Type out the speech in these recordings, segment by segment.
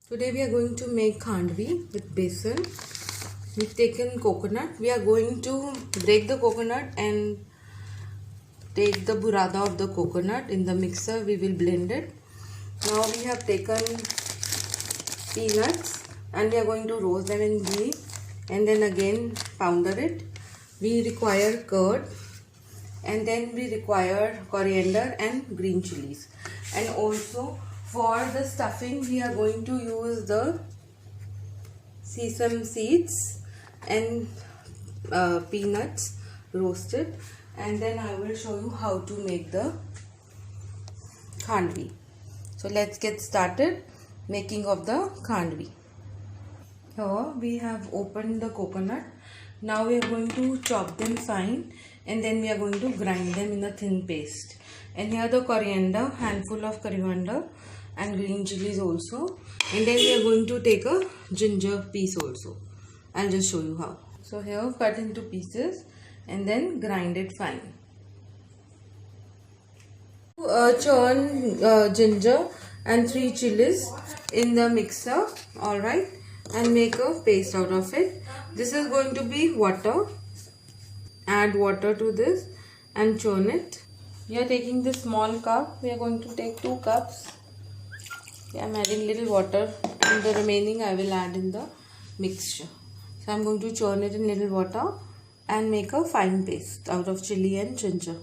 Today we are going to make khandvi with besan. We've taken coconut. We are going to break the coconut and take the burada of the coconut in the mixer. We will blend it. Now we have taken peanuts and we are going to roast them in ghee and then again powder it. We require curd and then we require coriander and green chilies. And also for the stuffing we are going to use the sesame seeds and peanuts roasted, and then I will show you how to make the khandvi. So let's get started making of the khandvi. Here we have opened the coconut. Now we are going to chop them fine and then we are going to grind them in a thin paste. And here the coriander, handful of coriander and green chilies also. And then we are going to take a ginger piece also. I'll just show you how. So here cut into pieces and then grind it fine. Churn ginger and 3 chilies in the mixer, alright, and make a paste out of it. This is going to be water. Add water to this and churn it. We are taking this small cup. We are going to take 2 cups. I am adding little water and the remaining I will add in the mixture. So I am going to churn it in little water and make a fine paste out of chili and ginger.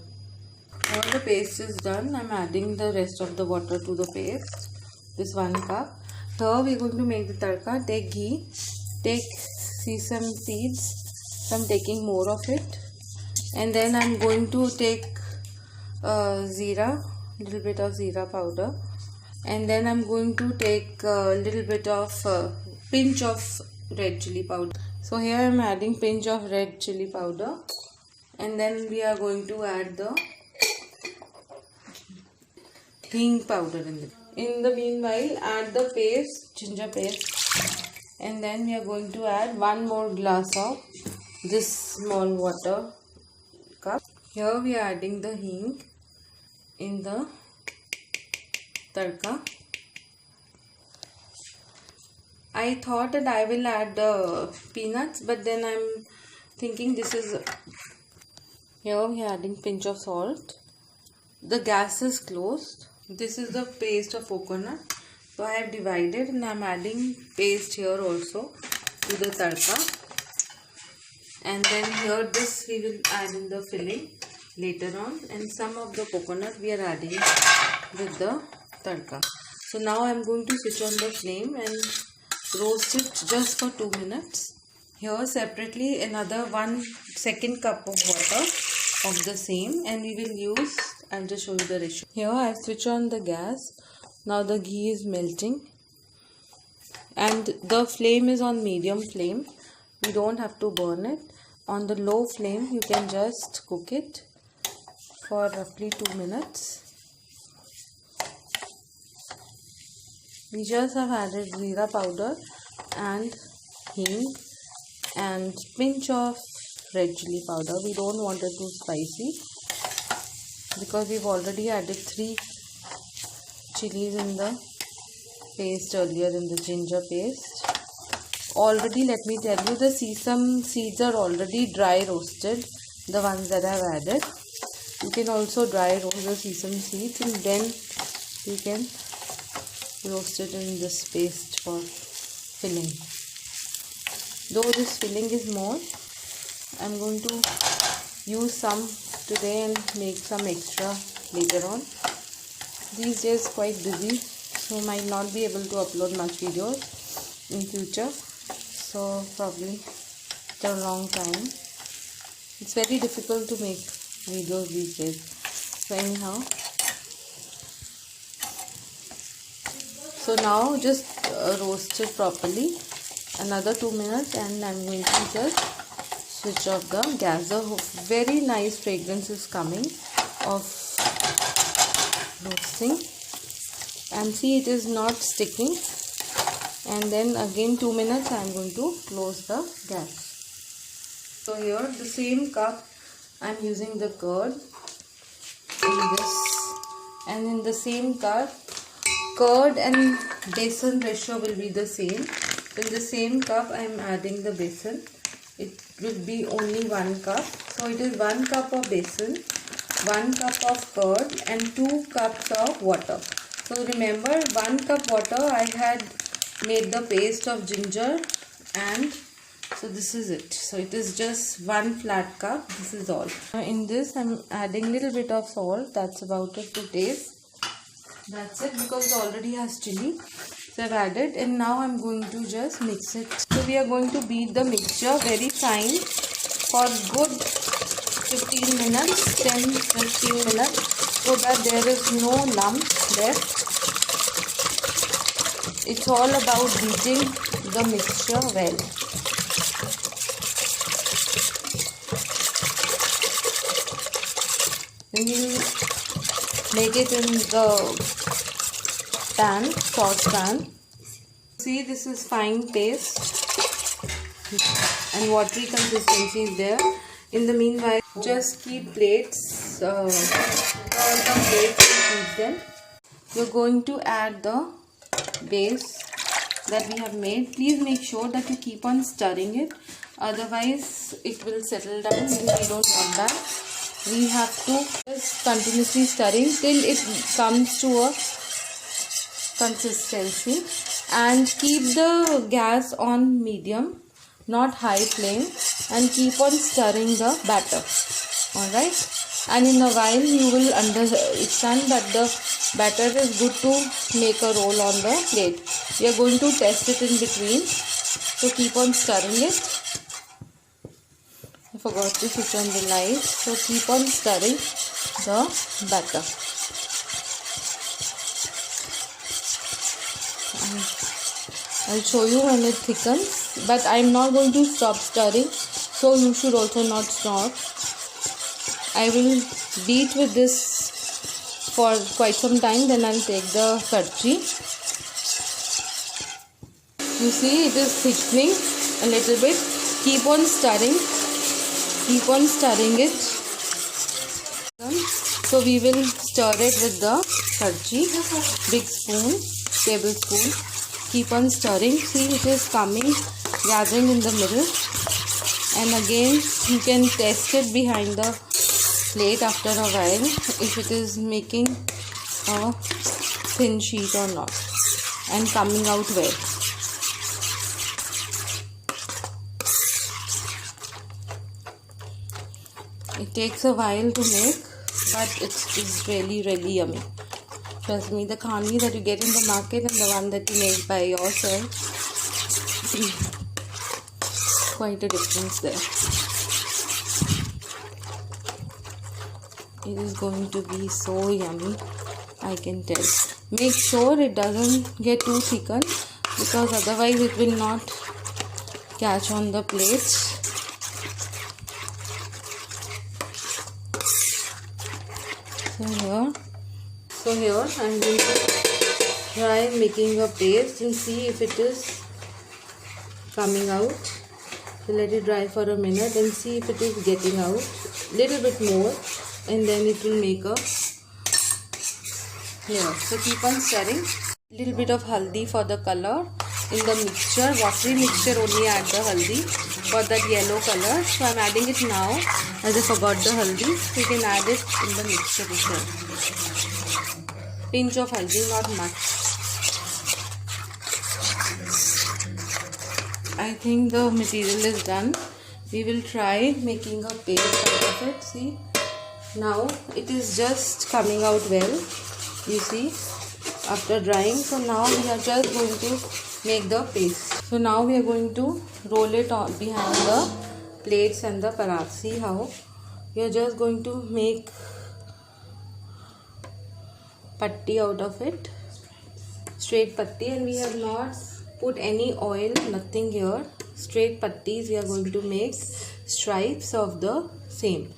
Now the paste is done. I am adding the rest of the water to the paste. This 1 cup. Here we are going to make the tadka. Take ghee. Take sesame seeds. So I am taking more of it. And then I am going to take little bit of zira powder. And then I am going to take a little bit of pinch of red chili powder. So here I am adding pinch of red chili powder. And then we are going to add the hing powder in it. In the meanwhile, add the paste, ginger paste, and then we are going to add 1 more glass of this small water cup. Here we are adding the hing in the tadka. I thought that I will add peanuts, but then I am thinking this is. Here we are adding pinch of salt. The gas is closed. This is the paste of coconut. So I have divided and I am adding paste here also to the tadka. And then here this we will add in the filling later on. And some of the coconut we are adding with the tadka. So now I am going to switch on the flame and roast it just for 2 minutes. Here separately another 1/2 cup of water of the same, and we will use, I'll just show you the ratio. Here I have switched on the gas. Now the ghee is melting and the flame is on medium flame. You don't have to burn it. On the low flame you can just cook it for roughly 2 minutes. We just have added zira powder and hing and pinch of red chili powder. We don't want it too spicy because we've already added 3 chilies in the paste earlier, in the ginger paste. Already, let me tell you, the sesame seeds are already dry roasted, the ones that I have added. You can also dry roast the sesame seeds and then you can roast it in this paste for filling. Though this filling is more, I am going to use some today and make some extra later on. These days quite busy, so might not be able to upload much videos in future. So probably for a long time. It's very difficult to make videos these days. So anyhow. So now just roast it properly. Another 2 minutes and I'm going to just switch off the gas. The very nice fragrance is coming of roasting, and see, it is not sticking. And then again 2 minutes I am going to close the gas. So here the same cup I am using the curd in this, and in the same cup curd and besan ratio will be the same. In the same cup I am adding the besan. It will be only 1 cup. So it is 1 cup of besan, 1 cup of curd and 2 cups of water. So remember, 1 cup water I had made the paste of ginger, and so this is it. So it is just 1 flat cup. This is all. In this I'm adding little bit of salt. That's about it to taste. That's it, because it already has chili. So I've added, and now I'm going to just mix it. So we are going to beat the mixture very fine for good 15 minutes, 10-15 minutes, so that there is no lumps left. It's all about beating the mixture well. Then you make it in the saucepan. See, this is fine paste and watery consistency is there. In the meanwhile, just keep plates, turn some plates and keep them. You're going to add the base that we have made. Please make sure that you keep on stirring it, otherwise it will settle down and we don't want that. We have to just continuously stirring till it comes to a consistency, and keep the gas on medium, not high flame, and keep on stirring the batter. Alright, and in a while you will understand that the batter is good to make a roll on the plate. We are going to test it in between, so keep on stirring it. I forgot to switch on the light, so keep on stirring the batter. I'll show you when it thickens, but I'm not going to stop stirring, so you should also not stop. I will beat with this for quite some time, then I'll take the sabji. You see, it is thickening a little bit. Keep on stirring. Keep on stirring it. So we will stir it with the sabji, big spoon, tablespoon. Keep on stirring. See, it is coming, gathering in the middle, and again you can test it behind the plate after a while if it is making a thin sheet or not and coming out well. It takes a while to make, but it is really yummy. Trust me, the khanvi that you get in the market and the one that you make by yourself, quite a difference there. It is going to be so yummy, I can tell. Make sure it doesn't get too thickened, because otherwise it will not catch on the plates. So here I'm going to try making a paste and see if it is coming out. So let it dry for a minute and see if it is getting out. Little bit more, and then it will make a layer. So keep on stirring. Little bit of haldi for the color. In the mixture, watery mixture, only add the haldi for that yellow color. So I'm adding it now, as I forgot the haldi. So you can add it in the mixture as well. Pinch of haldi, not much. I think the material is done. We will try making a paste out of it. See, now it is just coming out well. You see, after drying. So now we are just going to make the paste. So now we are going to roll it on behind the plates and the paratha. See how we are just going to make patti out of it, straight patti, and we have not put any oil, nothing here. Straight pattis we are going to make stripes of the same,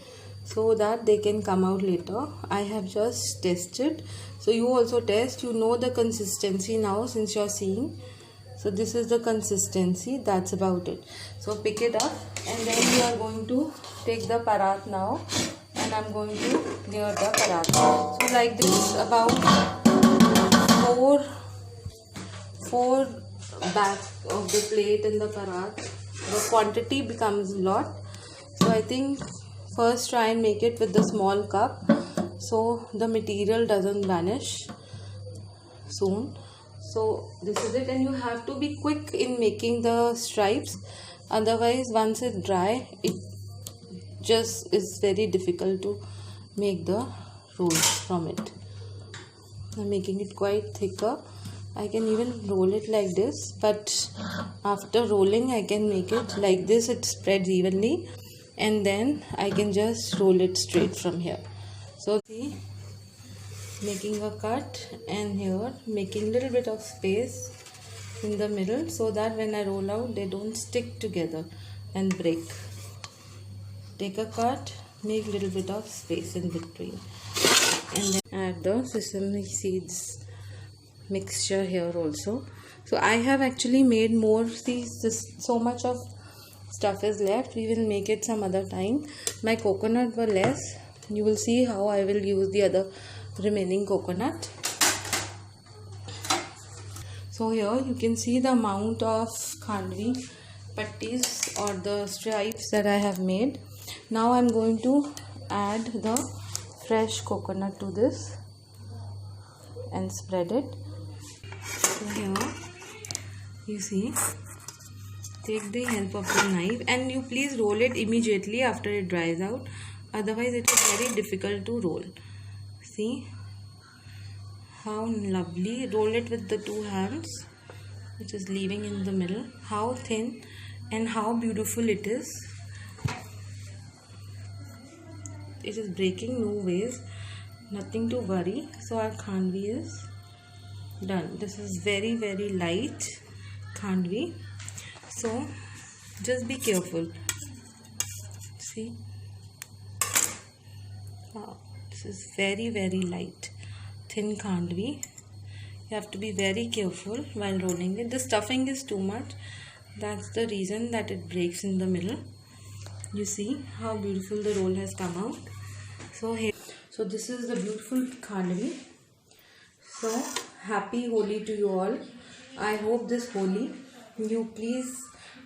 so that they can come out later. I have just tested, so you also test. You know the consistency now since you are seeing. So this is the consistency. That's about it. So pick it up, and then we are going to take the paratha now, and I'm going to layer the paratha. So like this, about four back of the plate in the parat, the quantity becomes a lot. So I think first try and make it with the small cup so the material doesn't vanish soon. So this is it, and you have to be quick in making the stripes, otherwise once it's dry it just is very difficult to make the rolls from it. I'm making it quite thicker. I can even roll it like this, but after rolling I can make it like this, it spreads evenly, and then I can just roll it straight from here. So see, making a cut, and here making little bit of space in the middle so that when I roll out they don't stick together and break. Take a cut, make little bit of space in between, and then add the sesame seeds mixture here also. So I have actually made more. See, so much of stuff is left. We will make it some other time. My coconut were less. You will see how I will use the other remaining coconut. So here you can see the amount of khandvi pattis or the stripes that I have made. Now I am going to add the fresh coconut to this and spread it. So here you see, take the help of the knife, and you please roll it immediately after it dries out, otherwise it is very difficult to roll. See how lovely. Roll it with the two hands, which is leaving in the middle. How thin and how beautiful it is. It is breaking, no ways, nothing to worry. So our khandvi is done. This is very light khandvi, so just be careful. See, wow, this is very light thin khandvi. You have to be very careful while rolling it. The stuffing is too much, that's the reason that it breaks in the middle. You see how beautiful the roll has come out. So here, so this is the beautiful khandvi. So happy Holi to you all. I hope this Holi you please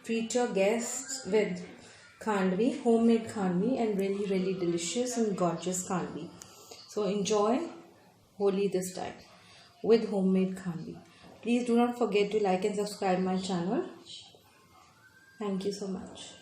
treat your guests with khandvi, homemade khandvi, and really delicious and gorgeous khandvi. So enjoy Holi this time with homemade khandvi. Please do not forget to like and subscribe my channel. Thank you so much.